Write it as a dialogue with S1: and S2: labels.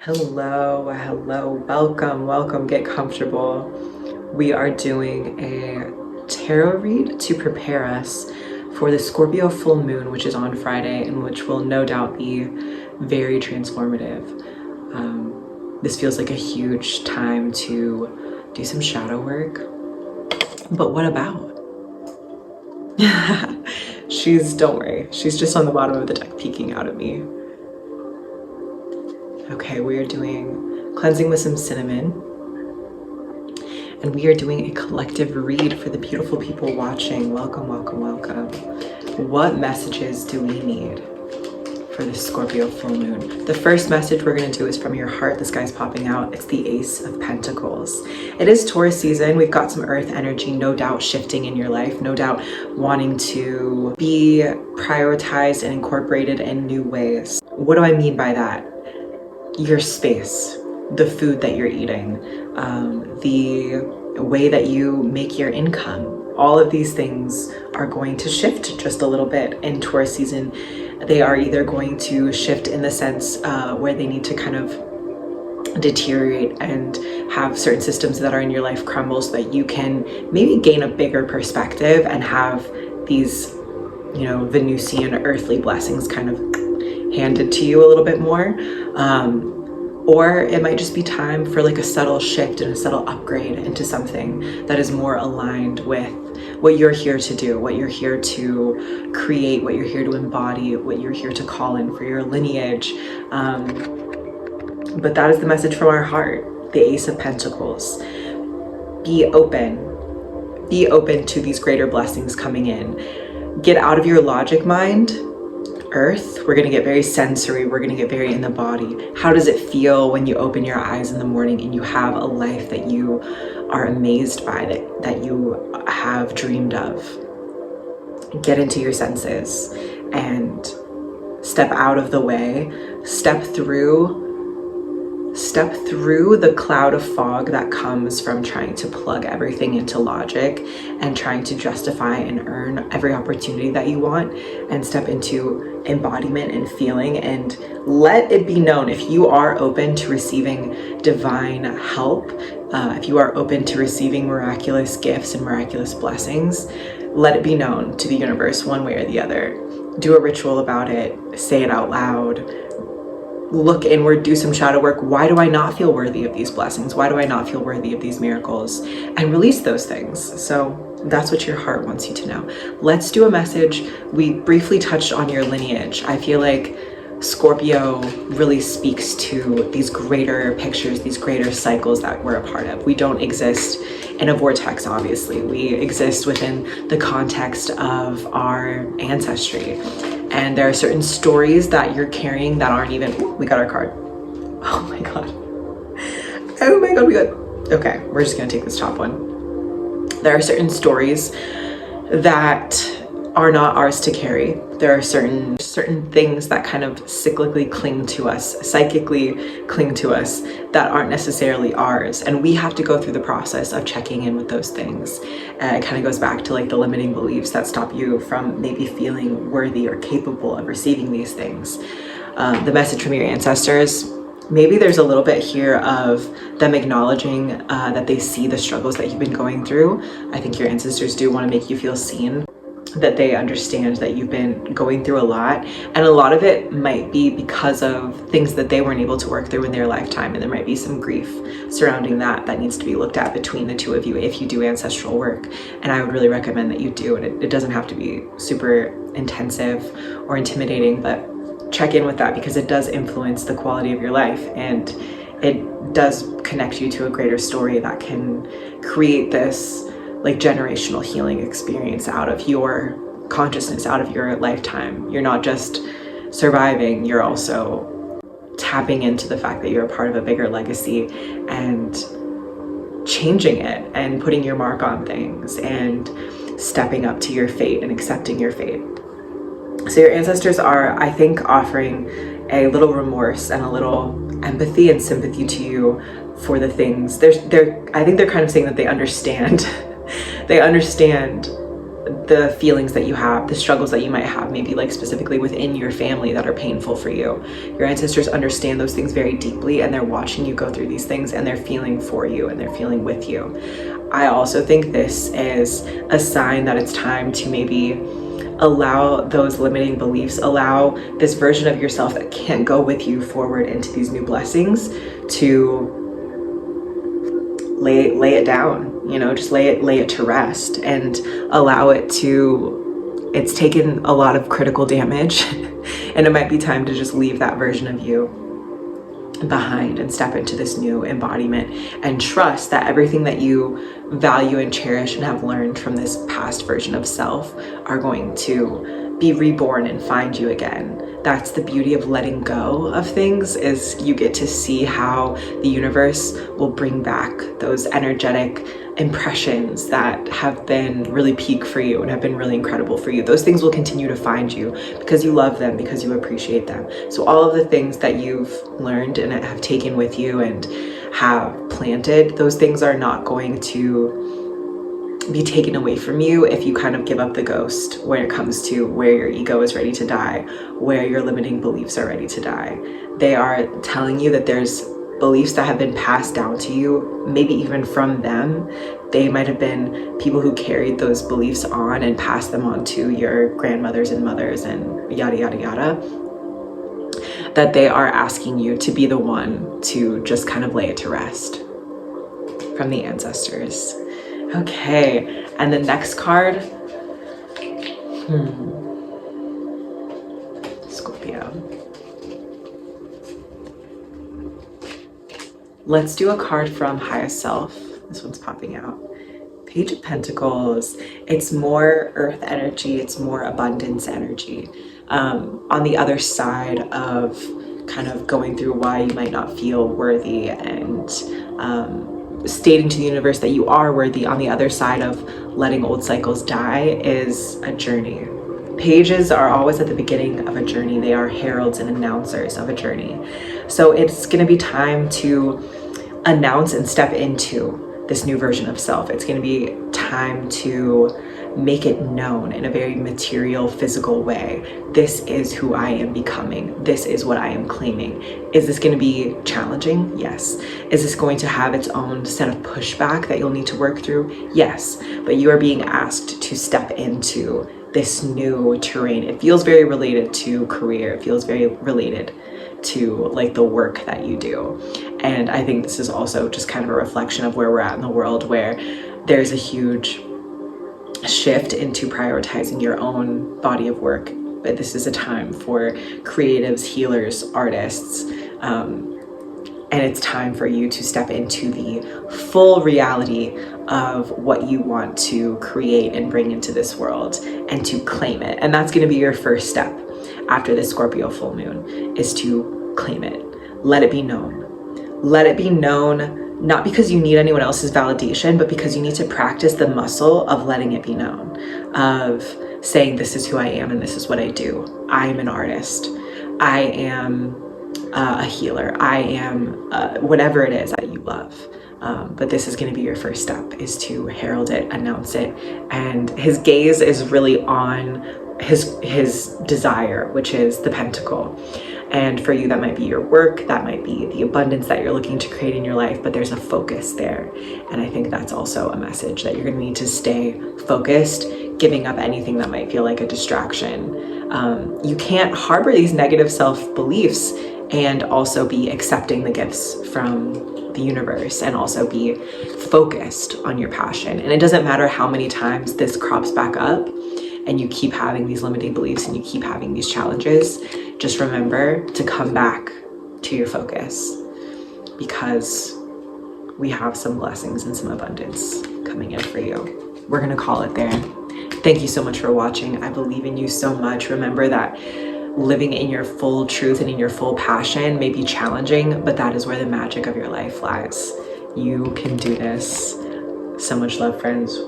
S1: Hello, welcome, get comfortable. We are doing a tarot read to prepare us for the Scorpio full moon, which is on Friday, and which will no doubt be very transformative. This feels like a huge time to do some shadow work. But what about? Don't worry, she's just on the bottom of the deck peeking out at me. Okay, we are doing cleansing with some cinnamon, and we are doing a collective read for the beautiful people watching. Welcome. What messages do we need for this Scorpio full moon? The first message we're going to do is from your heart. This guy's popping out. It's the Ace of Pentacles. It is Taurus season. We've got some earth energy, no doubt shifting in your life, no doubt wanting to be prioritized and incorporated in new ways. What do I mean by that? Your space, the food that you're eating, the way that you make your income, all of these things are going to shift just a little bit in Taurus season. They are either going to shift in the sense where they need to kind of deteriorate and have certain systems that are in your life crumble so that you can maybe gain a bigger perspective and have these, Venusian earthly blessings kind of handed to you a little bit more. Or it might just be time for like a subtle shift and a subtle upgrade into something that is more aligned with what you're here to do, what you're here to create, what you're here to embody, what you're here to call in for your lineage. But that is the message from our heart, the Ace of Pentacles. Be open to these greater blessings coming in. Get out of your logic mind. Earth, we're going to get very sensory, we're going to get very in the body. How does it feel when you open your eyes in the morning and you have a life that you are amazed by, that you have dreamed of? Get into your senses and step out of the way, step through the cloud of fog that comes from trying to plug everything into logic and trying to justify and earn every opportunity that you want, and step into embodiment and feeling. And let it be known, if you are open to receiving divine help, if you are open to receiving miraculous gifts and miraculous blessings, let it be known to the universe one way or the other. Do a ritual about it, say it out loud. Look inward, do some shadow work. Why do I not feel worthy of these blessings? Why do I not feel worthy of these miracles? And release those things. So that's what your heart wants you to know. Let's do a message. We briefly touched on your lineage. I feel like Scorpio really speaks to these greater pictures, these greater cycles that we're a part of. We don't exist in a vortex, obviously. We exist within the context of our ancestry. And there are certain stories that you're carrying that aren't even, we got our card. Oh my God, we got, okay, we're just gonna take this top one. There are certain stories that are not ours to carry. There are certain things that kind of cyclically cling to us, psychically cling to us, that aren't necessarily ours. And we have to go through the process of checking in with those things. It kind of goes back to like the limiting beliefs that stop you from maybe feeling worthy or capable of receiving these things. The message from your ancestors, maybe there's a little bit here of them acknowledging that they see the struggles that you've been going through. I think your ancestors do want to make you feel seen, that they understand that you've been going through a lot, and a lot of it might be because of things that they weren't able to work through in their lifetime, and there might be some grief surrounding that needs to be looked at between the two of you if you do ancestral work. And I would really recommend that you do, and it doesn't have to be super intensive or intimidating, but check in with that because it does influence the quality of your life, and it does connect you to a greater story that can create this like generational healing experience out of your consciousness, out of your lifetime. You're not just surviving, you're also tapping into the fact that you're a part of a bigger legacy and changing it and putting your mark on things and stepping up to your fate and accepting your fate. So your ancestors are, I think, offering a little remorse and a little empathy and sympathy to you for the things. I think they're kind of saying that they understand. They understand the feelings that you have, the struggles that you might have, maybe like specifically within your family that are painful for you. Your ancestors understand those things very deeply, and they're watching you go through these things, and they're feeling for you, and they're feeling with you. I also think this is a sign that it's time to maybe allow those limiting beliefs, allow this version of yourself that can't go with you forward into these new blessings to lay it down, you know, just lay it to rest, and allow it to, it's taken a lot of critical damage and it might be time to just leave that version of you behind and step into this new embodiment, and trust that everything that you value and cherish and have learned from this past version of self are going to be reborn and find you again. That's the beauty of letting go of things, is you get to see how the universe will bring back those energetic impressions that have been really peak for you and have been really incredible for you. Those things will continue to find you because you love them, because you appreciate them. So all of the things that you've learned and have taken with you and have planted, those things are not going to be taken away from you if you kind of give up the ghost when it comes to where your ego is ready to die, where your limiting beliefs are ready to die. They are telling you that there's beliefs that have been passed down to you, maybe even from them. They might have been people who carried those beliefs on and passed them on to your grandmothers and mothers and yada, yada, yada, that they are asking you to be the one to just kind of lay it to rest from the ancestors. Okay, and the next card, Scorpio. Let's do a card from Highest Self. This one's popping out. Page of Pentacles. It's more earth energy. It's more abundance energy. On the other side of kind of going through why you might not feel worthy and stating to the universe that you are worthy, on the other side of letting old cycles die is a journey. Pages are always at the beginning of a journey. They are heralds and announcers of a journey. So it's going to be time to announce and step into this new version of self. It's going to be time to make it known in a very material, physical way. This is who I am becoming. This is what I am claiming. Is this going to be challenging? Yes. Is this going to have its own set of pushback that you'll need to work through? Yes. But you are being asked to step into this new terrain. It feels very related to career. It feels very related to like the work that you do. And I think this is also just kind of a reflection of where we're at in the world, where there's a huge shift into prioritizing your own body of work. But this is a time for creatives, healers, artists, and it's time for you to step into the full reality of what you want to create and bring into this world, and to claim it. And that's going to be your first step after the Scorpio full moon, is to claim it. Let it be known. Let it be known, not because you need anyone else's validation, but because you need to practice the muscle of letting it be known, of saying, this is who I am and this is what I do. I am an artist. I am a healer. I am whatever it is that you love. But this is going to be your first step, is to herald it, announce it. And his gaze is really on his desire, which is the pentacle. And for you, that might be your work, that might be the abundance that you're looking to create in your life, but there's a focus there. And I think that's also a message that you're going to need to stay focused, giving up anything that might feel like a distraction. You can't harbor these negative self-beliefs and also be accepting the gifts from the universe, and also be focused on your passion. And it doesn't matter how many times this crops back up and you keep having these limiting beliefs and you keep having these challenges, just remember to come back to your focus, because we have some blessings and some abundance coming in for you. We're gonna call it there. Thank you so much for watching. I believe in you so much. Remember that living in your full truth and in your full passion may be challenging, but that is where the magic of your life lies. You can do this. So much love, friends.